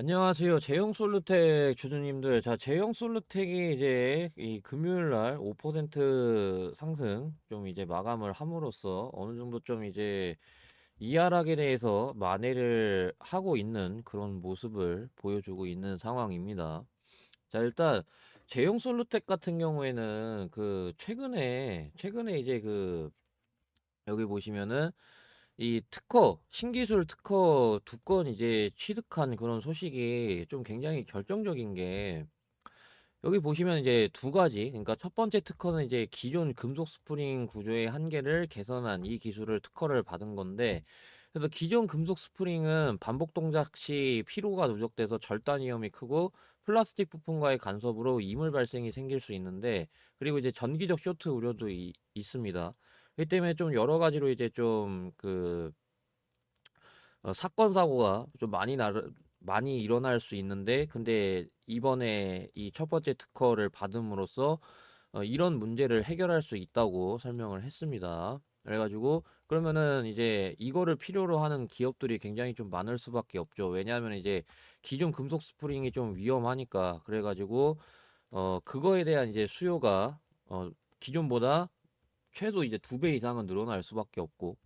안녕하세요. 제형 솔루텍 주주님들. 자, 제형 솔루텍이 이제 이 금요일 날 5% 상승 좀 이제 마감을 함으로써 어느 정도 좀 이제 이 하락에 대해서 만회를 하고 있는 그런 모습을 보여주고 있는 상황입니다. 자, 일단 제형 솔루텍 같은 경우에는 그 최근에 이제 그 여기 보시면은 이 특허, 신기술 특허 2건 이제 취득한 그런 소식이 좀 굉장히 결정적인 게, 여기 보시면 이제 두 가지, 그러니까 첫 번째 특허는 이제 기존 금속 스프링 구조의 한계를 개선한 이 기술을 특허를 받은 건데, 그래서 기존 금속 스프링은 반복 동작 시 피로가 누적돼서 절단 위험이 크고 플라스틱 부품과의 간섭으로 이물 발생이 생길 수 있는데, 그리고 이제 전기적 쇼트 우려도 있습니다. 이 때문에 좀 여러 가지로 이제 좀그 사건 사고가 좀 많이 일어날 수 있는데, 근데 이번에 이 첫 번째 특허를 받음으로써 이런 문제를 해결할 수 있다고 설명을 했습니다. 그래가지고 그러면은 이제 이거를 필요로 하는 기업들이 굉장히 좀 많을 수밖에 없죠. 왜냐하면 이제 기존 금속 스프링이 좀 위험하니까. 그래가지고 그거에 대한 이제 수요가 기존보다 최소 이제 2배 이상은 늘어날 수밖에 없고.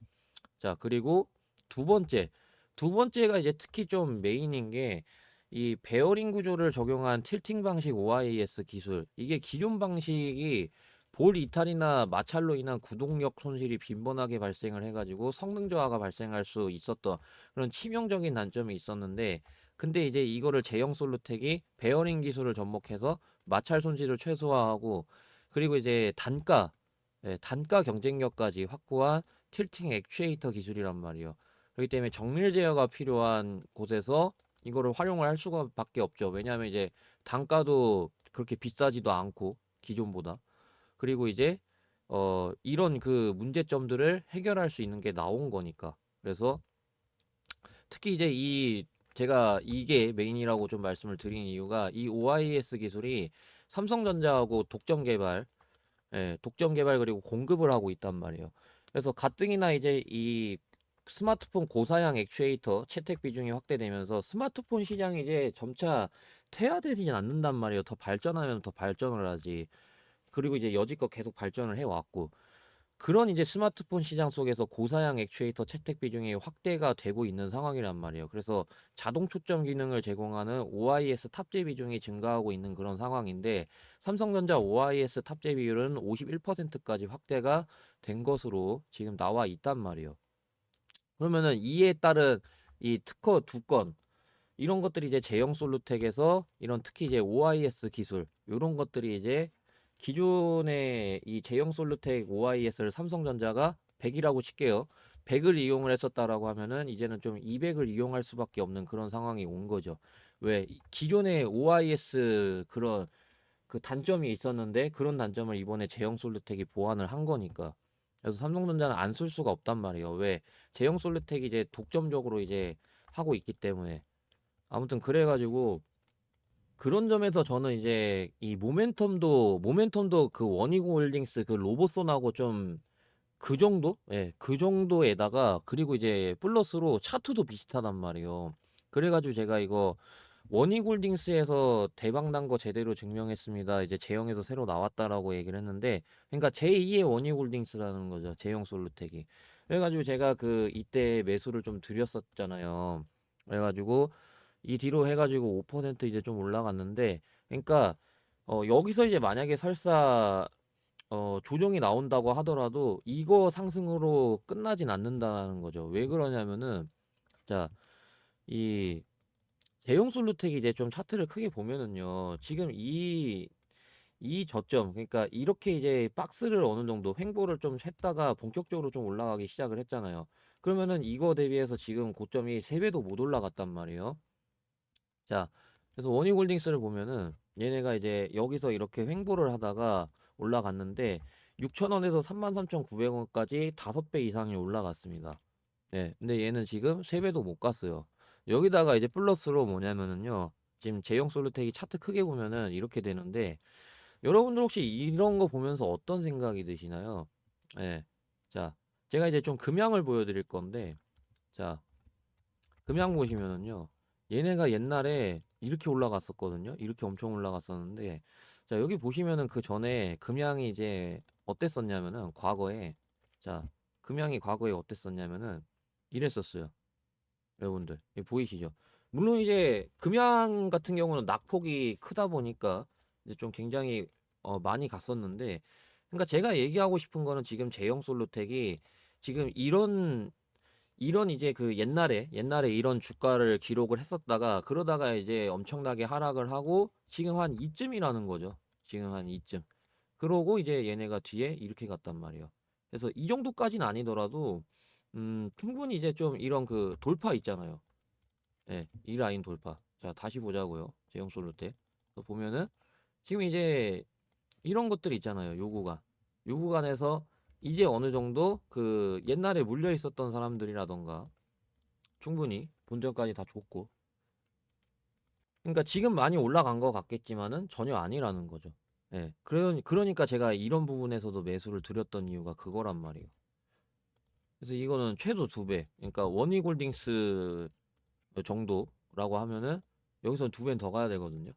자, 그리고 두 번째. 두 번째가 이제 특히 좀 메인인 게, 이 베어링 구조를 적용한 틸팅 방식 OIS 기술. 이게 기존 방식이 볼 이탈이나 마찰로 인한 구동력 손실이 빈번하게 발생을 해가지고 성능 저하가 발생할 수 있었던 그런 치명적인 단점이 있었는데, 근데 이제 이거를 제형 솔루텍이 베어링 기술을 접목해서 마찰 손실을 최소화하고, 그리고 이제 단가 경쟁력까지 확보한 틸팅 액추에이터 기술이란 말이에요. 그렇기 때문에 정밀 제어가 필요한 곳에서 이거를 활용을 할 수밖에 없죠. 왜냐하면 이제 단가도 그렇게 비싸지도 않고 기존보다. 그리고 이제 이런 그 문제점들을 해결할 수 있는 게 나온 거니까. 그래서 특히 이제 이 제가 이게 메인이라고 좀 말씀을 드린 이유가, 이 OIS 기술이 삼성전자하고 독점 개발 그리고 공급을 하고 있단 말이에요. 그래서 가뜩이나 이제 이 스마트폰 고사양 액추에이터 채택 비중이 확대되면서 스마트폰 시장이 이제 점차 퇴화되지 않는단 말이에요. 더 발전하면 더 발전을 하지. 그리고 이제 여지껏 계속 발전을 해왔고, 그런 이제 스마트폰 시장 속에서 고사양 액추에이터 채택 비중이 확대가 되고 있는 상황이란 말이에요. 그래서 자동 초점 기능을 제공하는 OIS 탑재 비중이 증가하고 있는 그런 상황인데, 삼성전자 OIS 탑재 비율은 51%까지 확대가 된 것으로 지금 나와 있단 말이에요. 그러면은 이에 따른 이 특허 2건, 이런 것들이 이제 제형 솔루텍에서 이런 특히 이제 OIS 기술 이런 것들이 이제 기존의 이 제형 솔루텍 OIS를 삼성전자가 100이라고 칠게요. 100을 이용을 했었다라고 하면은 이제는 좀 200을 이용할 수밖에 없는 그런 상황이 온 거죠. 왜 기존의 OIS 그런 그 단점이 있었는데, 그런 단점을 이번에 제형 솔루텍이 보완을 한 거니까. 그래서 삼성전자는 안 쓸 수가 없단 말이에요. 왜 제형 솔루텍이 이제 독점적으로 이제 하고 있기 때문에. 아무튼 그래가지고 그런 점에서 저는 이제 이 모멘텀도 그 원이고 홀딩스 그 로보손하고 좀 그 정도? 예, 그 정도에다가, 그리고 이제 플러스로 차트도 비슷하단 말이에요. 그래가지고 제가 이거 원이골딩스에서 대박 난 거 제대로 증명했습니다. 이제 제형에서 새로 나왔다라고 얘기를 했는데, 그러니까 제2의 원이골딩스라는 거죠. 제형 솔루텍이. 그래가지고 제가 그 이때 매수를 좀 드렸었잖아요. 그래가지고 이 뒤로 해가지고 5% 이제 좀 올라갔는데, 그러니까 여기서 이제 만약에 설사 조정이 나온다고 하더라도 이거 상승으로 끝나진 않는다는 거죠. 왜 그러냐면은, 자, 이 대형 솔루텍이 이제 좀 차트를 크게 보면은요, 지금 이 저점, 그러니까 이렇게 이제 박스를 어느 정도 횡보를 좀 했다가 본격적으로 좀 올라가기 시작을 했잖아요. 그러면은 이거 대비해서 지금 고점이 3배도 못 올라갔단 말이에요. 자, 그래서 원희골딩스를 보면은 얘네가 이제 여기서 이렇게 횡보를 하다가 올라갔는데, 6,000원에서 33,900원까지 5배 이상이 올라갔습니다. 네, 근데 얘는 지금 3배도 못 갔어요. 여기다가 이제 플러스로 뭐냐면은요, 지금 제형 솔루텍이 차트 크게 보면은 이렇게 되는데, 여러분들 혹시 이런 거 보면서 어떤 생각이 드시나요? 네, 자, 제가 이제 좀 금양을 보여드릴 건데, 자, 금양 보시면은요, 얘네가 옛날에 이렇게 올라갔었거든요. 이렇게 엄청 올라갔었는데, 자, 여기 보시면은 그 전에 금양이 이제 어땠었냐면은, 과거에, 자, 금양이 과거에 어땠었냐면은, 이랬었어요. 여러분들. 이거 보이시죠? 물론 이제 금양 같은 경우는 낙폭이 크다 보니까 이제 좀 굉장히 많이 갔었는데, 그러니까 제가 얘기하고 싶은 거는 지금 제형 솔루텍이 지금 이런 이제 그 옛날에 이런 주가를 기록을 했었다가 그러다가 이제 엄청나게 하락을 하고 지금 한 이쯤이라는 거죠. 지금 한 이쯤. 그러고 이제 얘네가 뒤에 이렇게 갔단 말이에요. 그래서 이 정도까지는 아니더라도 충분히 이제 좀 이런 그 돌파 있잖아요. 예, 이 라인 돌파. 자, 다시 보자고요. 제형 솔로 때. 보면은 지금 이제 이런 것들 있잖아요. 요 구간. 요 구간에서 이제 어느 정도 그 옛날에 물려 있었던 사람들이라던가 충분히 본전까지 다 줬고. 그러니까 지금 많이 올라간 것 같겠지만은 전혀 아니라는 거죠. 예. 그러니까 제가 이런 부분에서도 매수를 드렸던 이유가 그거란 말이에요. 그래서 이거는 최소 2배. 그러니까 원희골딩스 정도라고 하면은 여기서 2배는 더 가야 되거든요.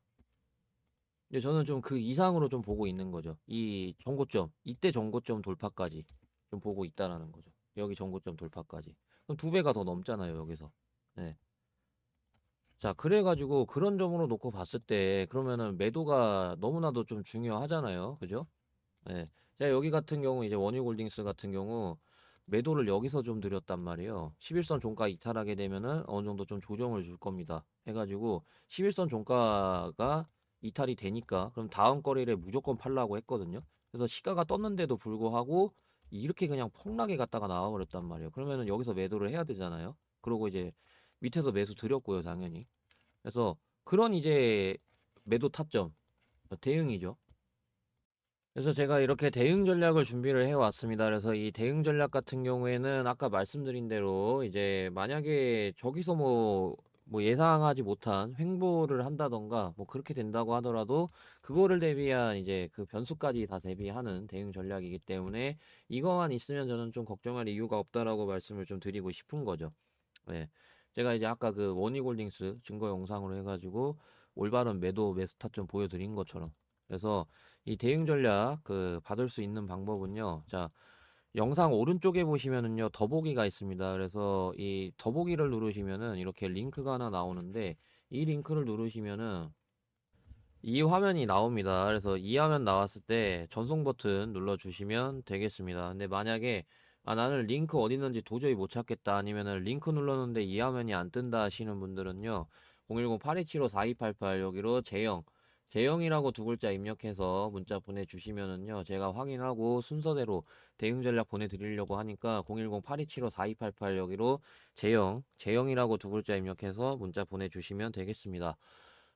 근데 저는 좀 그 이상으로 좀 보고 있는 거죠. 이 정고점, 이때 정고점 돌파까지 좀 보고 있다라는 거죠. 여기 정고점 돌파까지. 그럼 2배가 더 넘잖아요, 여기서. 네. 자, 그래가지고 그런 점으로 놓고 봤을 때 그러면은 매도가 너무나도 좀 중요하잖아요. 그죠? 예. 제가 여기 같은 경우 이제 원유골딩스 같은 경우 매도를 여기서 좀 드렸단 말이에요. 11선 종가 이탈하게 되면은 어느 정도 좀 조정을 줄 겁니다. 해가지고 11선 종가가 이탈이 되니까 그럼 다음 거래일에 무조건 팔라고 했거든요. 그래서 시가가 떴는데도 불구하고 이렇게 그냥 폭락에 갔다가 나와버렸단 말이에요. 그러면은 여기서 매도를 해야 되잖아요. 그러고 이제 밑에서 매수 드렸고요, 당연히. 그래서 그런 이제 매도 타점 대응이죠. 그래서 제가 이렇게 대응 전략을 준비를 해 왔습니다. 그래서 이 대응 전략 같은 경우에는 아까 말씀드린 대로 이제 만약에 저기서 뭐 예상하지 못한 횡보를 한다던가 뭐 그렇게 된다고 하더라도 그거를 대비한 이제 그 변수까지 다 대비하는 대응 전략이기 때문에 이거만 있으면 저는 좀 걱정할 이유가 없다라고 말씀을 좀 드리고 싶은 거죠. 네. 제가 이제 아까 그 원희골딩스 증거 영상으로 해가지고 올바른 매도 매수타 좀 보여드린 것처럼. 그래서 이 대응 전략 그 받을 수 있는 방법은요. 자, 영상 오른쪽에 보시면은요 더보기가 있습니다. 그래서 이 더보기를 누르시면은 이렇게 링크가 하나 나오는데 이 링크를 누르시면은 이 화면이 나옵니다. 그래서 이 화면 나왔을 때 전송 버튼 눌러주시면 되겠습니다. 근데 만약에 나는 링크 어디 있는지 도저히 못 찾겠다 아니면은 링크 눌렀는데 이 화면이 안 뜬다 하시는 분들은요 010-8275-4288 여기로 제형이라고 두 글자 입력해서 문자 보내주시면은요 제가 확인하고 순서대로 대응 전략 보내드리려고 하니까 010-8275-4288 여기로 제형이라고 두 글자 입력해서 문자 보내주시면 되겠습니다.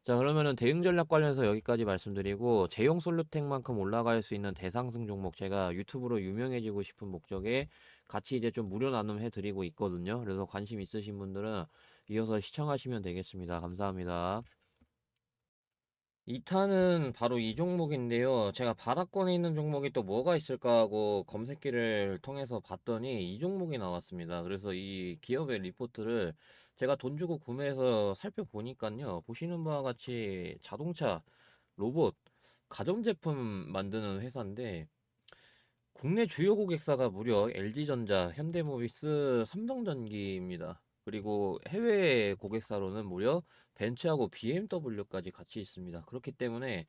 자, 그러면은 대응 전략 관련해서 여기까지 말씀드리고 제형 솔루텍만큼 올라갈 수 있는 대상승 종목 제가 유튜브로 유명해지고 싶은 목적에 같이 이제 좀 무료 나눔 해드리고 있거든요. 그래서 관심 있으신 분들은 이어서 시청하시면 되겠습니다. 감사합니다. 2탄은 바로 이 종목인데요. 제가 바닥권에 있는 종목이 또 뭐가 있을까 하고 검색기를 통해서 봤더니 이 종목이 나왔습니다. 그래서 이 기업의 리포트를 제가 돈 주고 구매해서 살펴보니까요. 보시는 바와 같이 자동차, 로봇, 가전제품 만드는 회사인데 국내 주요 고객사가 무려 LG전자, 현대모비스, 삼성전기입니다. 그리고 해외 고객사로는 무려 벤츠하고 BMW까지 같이 있습니다. 그렇기 때문에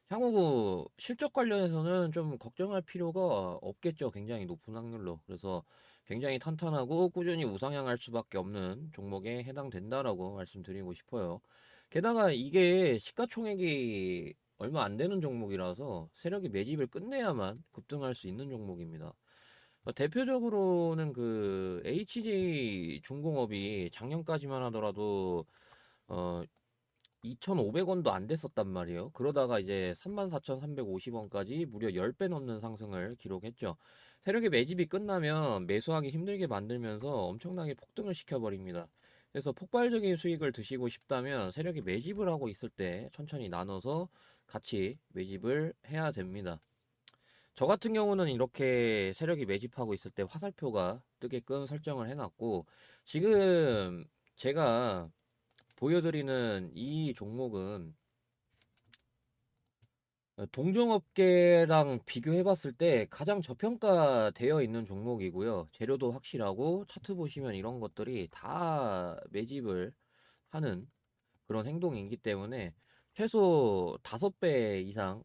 향후 실적 관련해서는 좀 걱정할 필요가 없겠죠. 굉장히 높은 확률로. 그래서 굉장히 탄탄하고 꾸준히 우상향할 수밖에 없는 종목에 해당된다라고 말씀드리고 싶어요. 게다가 이게 시가총액이 얼마 안 되는 종목이라서 세력이 매집을 끝내야만 급등할 수 있는 종목입니다. 대표적으로는 그 HJ 중공업이 작년까지만 하더라도 어 2,500원도 안 됐었단 말이에요. 그러다가 이제 34,350원까지 무려 10배 넘는 상승을 기록했죠. 세력의 매집이 끝나면 매수하기 힘들게 만들면서 엄청나게 폭등을 시켜버립니다. 그래서 폭발적인 수익을 드시고 싶다면 세력이 매집을 하고 있을 때 천천히 나눠서 같이 매집을 해야 됩니다. 저 같은 경우는 이렇게 세력이 매집하고 있을 때 화살표가 뜨게끔 설정을 해놨고 지금 제가 보여드리는 이 종목은 동종업계랑 비교해봤을 때 가장 저평가되어 있는 종목이고요. 재료도 확실하고 차트 보시면 이런 것들이 다 매집을 하는 그런 행동이기 때문에 최소 5배 이상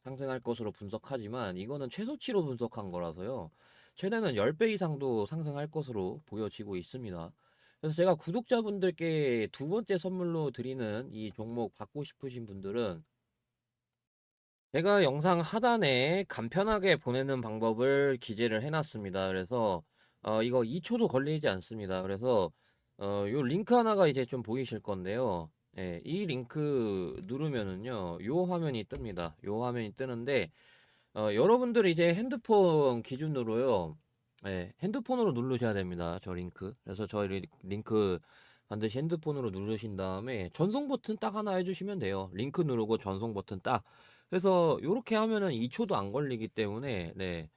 상승할 것으로 분석하지만 이거는 최소치로 분석한 거라서요. 최대는 10배 이상도 상승할 것으로 보여지고 있습니다. 그래서 제가 구독자분들께 두 번째 선물로 드리는 이 종목 받고 싶으신 분들은 제가 영상 하단에 간편하게 보내는 방법을 기재를 해놨습니다. 그래서 이거 2초도 걸리지 않습니다. 그래서 요 링크 하나가 이제 좀 보이실 건데요. 예, 이 링크 누르면은요, 요 화면이 뜹니다. 요 화면이 뜨는데 여러분들이 이제 핸드폰 기준으로요, 예, 핸드폰으로 누르셔야 됩니다. 저 링크. 그래서 저 링크 반드시 핸드폰으로 누르신 다음에 전송 버튼 딱 하나 해주시면 돼요. 링크 누르고 전송 버튼 딱. 그래서 요렇게 하면은 2초도 안 걸리기 때문에, 네.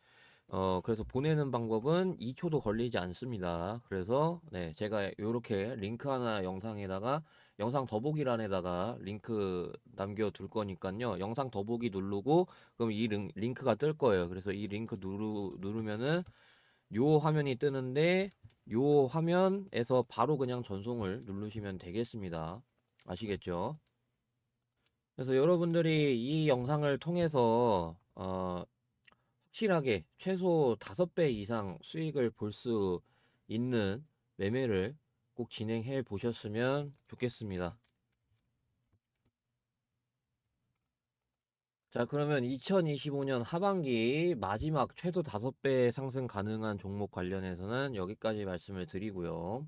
그래서 보내는 방법은 2초도 걸리지 않습니다. 그래서, 네, 제가 요렇게 링크 하나 영상에다가, 영상 더보기란에다가 링크 남겨둘 거니까요. 영상 더보기 누르고, 그럼 이 링크가 뜰 거예요. 그래서 이 링크 누르면은, 요 화면이 뜨는데, 요 화면에서 바로 그냥 전송을 누르시면 되겠습니다. 아시겠죠? 그래서 여러분들이 이 영상을 통해서, 확실하게 최소 5배 이상 수익을 볼 수 있는 매매를 꼭 진행해 보셨으면 좋겠습니다. 자, 그러면 2025년 하반기 마지막 최소 5배 상승 가능한 종목 관련해서는 여기까지 말씀을 드리고요.